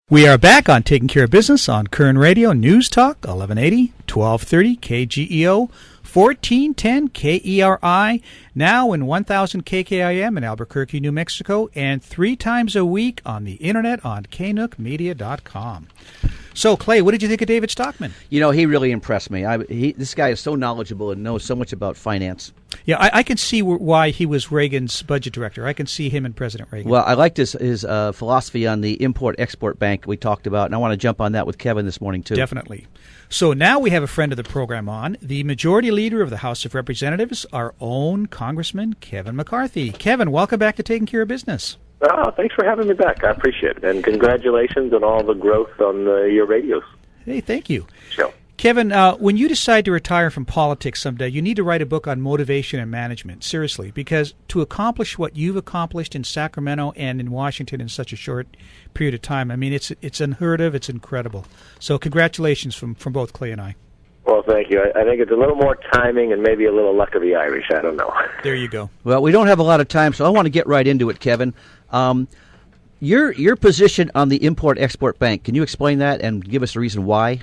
We are back on Taking Care of Business on Koerner Radio, News Talk, 1180, 1230, KGEO, 1410 KERI, now in 1000 KKIM in Albuquerque, New Mexico, and 3 times a week on the internet on knookmedia.com. So, Clay, what did you think of David Stockman? You know, he really impressed me. This guy is so knowledgeable and knows so much about finance. Yeah, I can see why he was Reagan's budget director. I can see him and President Reagan. Well, I liked his philosophy on the Import-Export Bank we talked about, and I want to jump on that with Kevin this morning, too. Definitely. So now we have a friend of the program on, the Majority Leader of the House of Representatives, our own Congressman Kevin McCarthy. Kevin, welcome back to Taking Care of Business. Oh, thanks for having me back. I appreciate it. And congratulations on all the growth on your radios. Hey, thank you. Sure. Kevin, when you decide to retire from politics someday, you need to write a book on motivation and management, seriously, because to accomplish what you've accomplished in Sacramento and in Washington in such a short period of time, I mean, it's unheard of, it's incredible. So congratulations from both Clay and I. Well, thank you. I think it's a little more timing and maybe a little luck of the Irish. I don't know. There you go. Well, we don't have a lot of time, so I want to get right into it, Kevin. Your position on the Import-Export Bank, can you explain that and give us a reason why?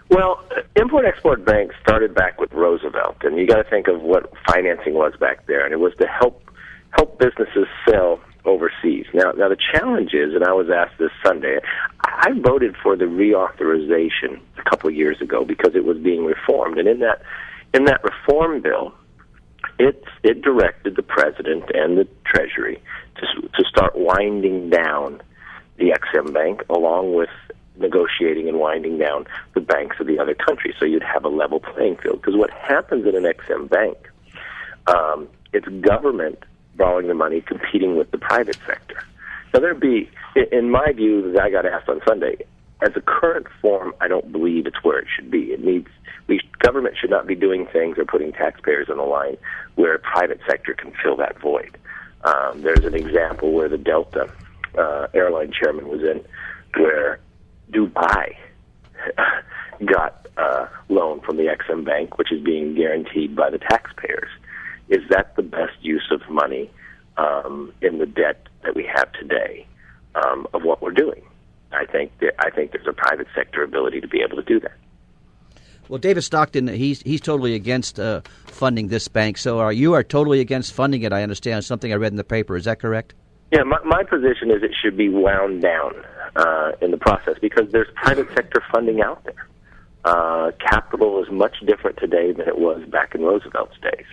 Well, Import-Export Bank started back with Roosevelt, and you got to think of what financing was back there, and it was to help businesses sell overseas. Now the challenge is, and I was asked this Sunday, I voted for the reauthorization a couple of years ago because it was being reformed, and in that reform bill, it directed the president and the Treasury to start winding down the Ex-Im Bank along with negotiating and winding down the banks of the other countries, so you'd have a level playing field. Because what happens in an Ex-Im bank, it's government borrowing the money competing with the private sector. Now there'd be, in my view, that I got asked on Sunday, as a current form, I don't believe it's where it should be. Government should not be doing things or putting taxpayers on the line where a private sector can fill that void. There's an example where the Delta airline chairman was in, where Dubai got a loan from the Ex-Im Bank, which is being guaranteed by the taxpayers. Is that the best use of money in the debt that we have today of what we're doing? I think there's a private sector ability to be able to do that. Well, David Stockton, he's totally against funding this bank. So you are totally against funding it, I understand. Something I read in the paper. Is that correct? Yeah, my position is it should be wound down in the process because there's private sector funding out there. Capital is much different today than it was back in Roosevelt's days.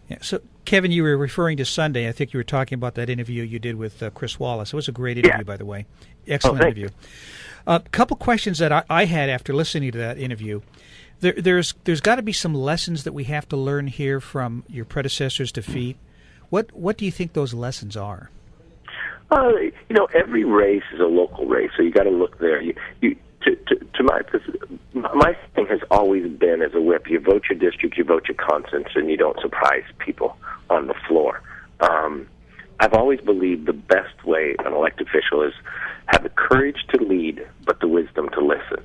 Yeah, so, Kevin, you were referring to Sunday. I think you were talking about that interview you did with Chris Wallace. It was a great interview, by the way. Excellent interview. A couple questions that I had after listening to that interview. There's got to be some lessons that we have to learn here from your predecessors' defeat. What do you think those lessons are? Every race is a local race, so you got to look there. My thing has always been as a whip: you vote your district, you vote your conscience, and you don't surprise people on the floor. I've always believed the best way an elected official is have the courage to lead, but the wisdom to listen.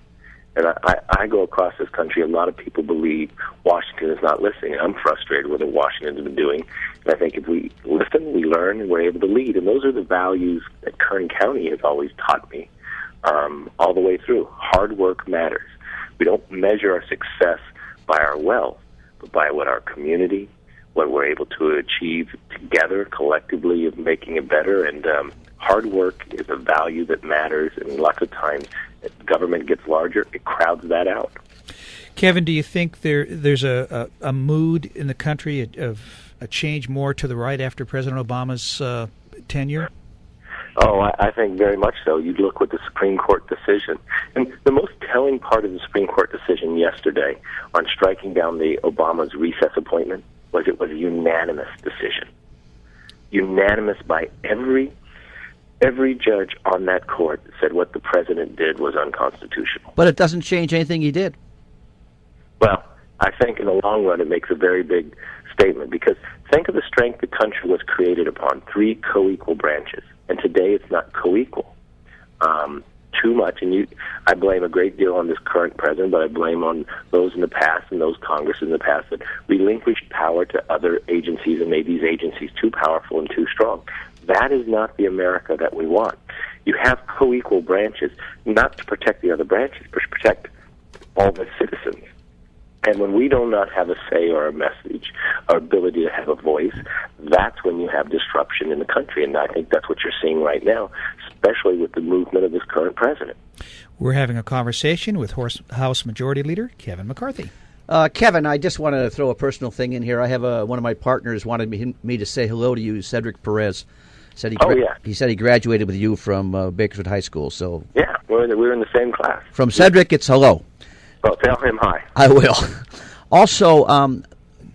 And I go across this country, a lot of people believe Washington is not listening. I'm frustrated with what Washington's been doing. And I think if we listen, we learn, and we're able to lead. And those are the values that Kern County has always taught me all the way through. Hard work matters. We don't measure our success by our wealth, but by what our community, what we're able to achieve together, collectively, of making it better. And hard work is a value that matters, and lots of times as government gets larger, it crowds that out. Kevin, do you think there's a mood in the country of a change more to the right after President Obama's tenure? Oh, I think very much so. You look with the Supreme Court decision. And the most telling part of the Supreme Court decision yesterday on striking down the Obama's recess appointment was it was a unanimous decision. Unanimous by every judge on that court said what the president did was unconstitutional. But it doesn't change anything he did. Well, I think in the long run it makes a very big statement because think of the strength the country was created upon, 3 co-equal branches. And today it's not co-equal. Too much, and I blame a great deal on this current president, but I blame on those in the past and those Congress in the past that relinquished power to other agencies and made these agencies too powerful and too strong. That is not the America that we want. You have co-equal branches, not to protect the other branches, but to protect all the citizens. And when we do not have a say or a message, our ability to have a voice, that's when you have disruption in the country. And I think that's what you're seeing right now, especially with the movement of this current president. We're having a conversation with House Majority Leader Kevin McCarthy. Kevin, I just want to throw a personal thing in here. I have one of my partners wanted me to say hello to you, Cedric Perez. Said he said he graduated with you from Bakerswood High School. So yeah, we're in the same class. From Cedric, it's hello. Well, tell him hi. I will. Also,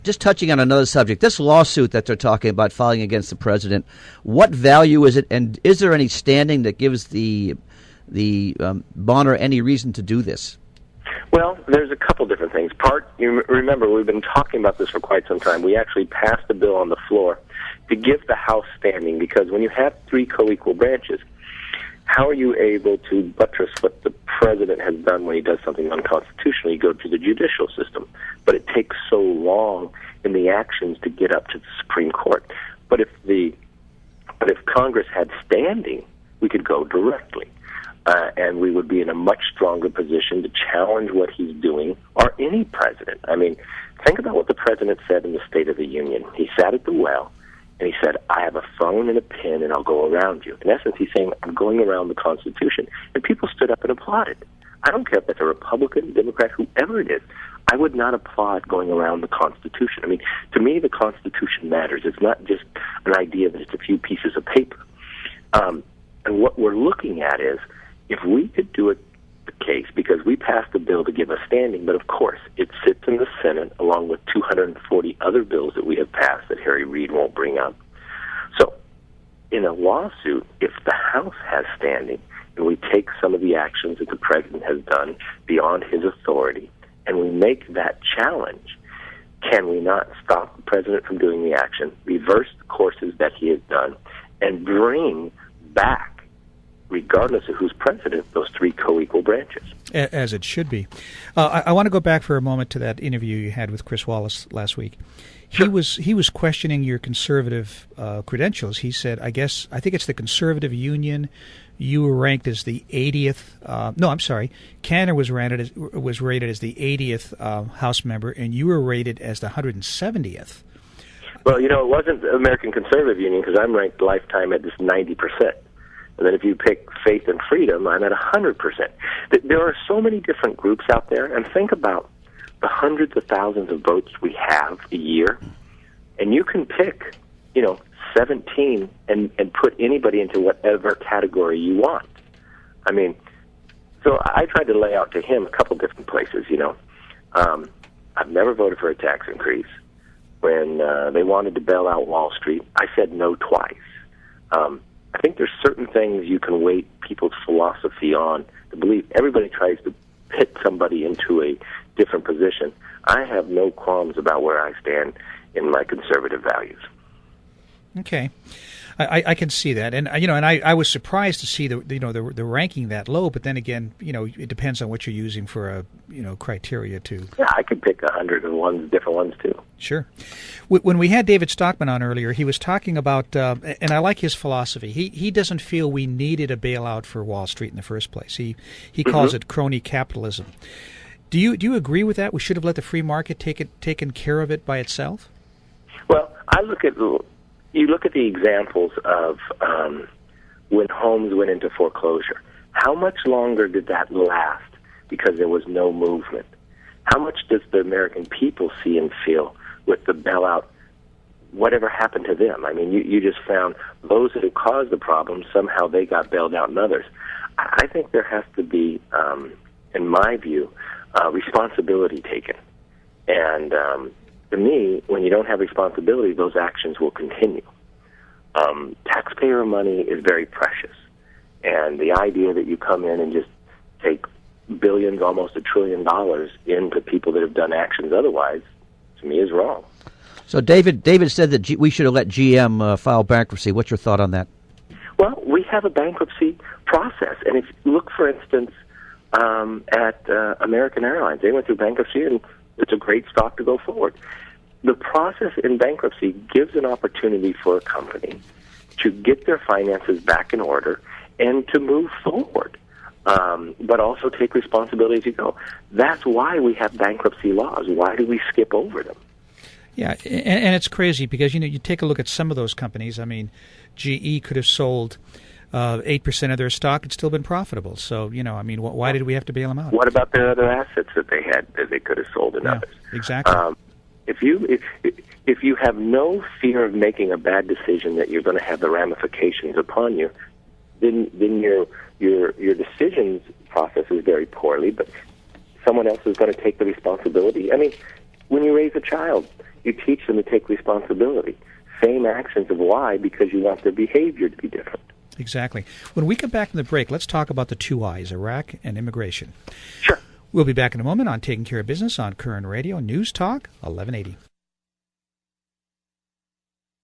just touching on another subject, this lawsuit that they're talking about filing against the president, what value is it, and is there any standing that gives the Bonner any reason to do this? Well, there's a couple different things. You remember, we've been talking about this for quite some time. We actually passed a bill on the floor to give the House standing, because when you have three co-equal branches, how are you able to buttress what the president has done when he does something unconstitutional? You go to the judicial system, but it takes so long in the actions to get up to the Supreme Court. But if Congress had standing, we could go directly, and we would be in a much stronger position to challenge what he's doing, or any president. I mean, think about what the president said in the State of the Union. He sat at the well, and he said, I have a phone and a pen, and I'll go around you. In essence, he's saying, I'm going around the Constitution. And people stood up and applauded. I don't care if that's a Republican, Democrat, whoever it is. I would not applaud going around the Constitution. I mean, to me, the Constitution matters. It's not just an idea that it's a few pieces of paper. And what we're looking at is, if we could do the case, because we passed a bill to give us standing, but of course it sits in the Senate along with 240 other bills that we have passed that Harry Reid won't bring up. So in a lawsuit, if the House has standing and we take some of the actions that the president has done beyond his authority and we make that challenge, can we not stop the president from doing the action, reverse the courses that he has done, and bring back, regardless of who's president, those three co-equal branches? As it should be. I want to go back for a moment to that interview you had with Chris Wallace last week. Sure. He was questioning your conservative credentials. He said, I think it's the Conservative Union. You were ranked as the 80th. No, I'm sorry. Koerner was rated as the 80th House member, and you were rated as the 170th. Well, it wasn't the American Conservative Union, because I'm ranked lifetime at just 90%. And then if you pick Faith and Freedom, I'm at 100%. There are so many different groups out there, and think about the hundreds of thousands of votes we have a year, and you can pick, 17 and put anybody into whatever category you want. I mean, so I tried to lay out to him a couple different places, I've never voted for a tax increase. When they wanted to bail out Wall Street, I said no twice. I think there's certain things you can weight people's philosophy on to believe. Everybody tries to pit somebody into a different position. I have no qualms about where I stand in my conservative values. Okay, I can see that, and I was surprised to see the ranking that low. But then again, it depends on what you're using for a criteria to. Yeah, I could pick 101 different ones too. Sure. When we had David Stockman on earlier, he was talking about, and I like his philosophy. He doesn't feel we needed a bailout for Wall Street in the first place. He calls it crony capitalism. Do you agree with that? We should have let the free market taken care of it by itself. Well, you look at the examples of when homes went into foreclosure. How much longer did that last because there was no movement? How much does the American people see and feel with the bailout? Whatever happened to them? I mean, you just found those that have caused the problem, somehow they got bailed out and others. I think there has to be, in my view, responsibility taken. And to me, when you don't have responsibility, those actions will continue. Taxpayer money is very precious. And the idea that you come in and just take billions, almost $1 trillion into people that have done actions otherwise, to me, is wrong. So David said that we should have let GM file bankruptcy. What's your thought on that? Well, we have a bankruptcy process. And if you look, for instance, at American Airlines, they went through bankruptcy, and it's a great stock to go forward. The process in bankruptcy gives an opportunity for a company to get their finances back in order and to move forward, but also take responsibility as you go. That's why we have bankruptcy laws. Why do we skip over them? Yeah, and it's crazy because, you take a look at some of those companies. I mean, GE could have sold 8% of their stock and still been profitable. So, why did we have to bail them out? What about their other assets that they had that they could have sold in others? Exactly. If you have no fear of making a bad decision that you're going to have the ramifications upon you, then your decisions process is very poorly, but someone else is going to take the responsibility. I mean, when you raise a child, you teach them to take responsibility. Same actions of why, because you want their behavior to be different. Exactly. When we come back from the break, let's talk about the two I's, Iraq and immigration. Sure. We'll be back in a moment on Taking Care of Business on Koerner Radio, News Talk 1180.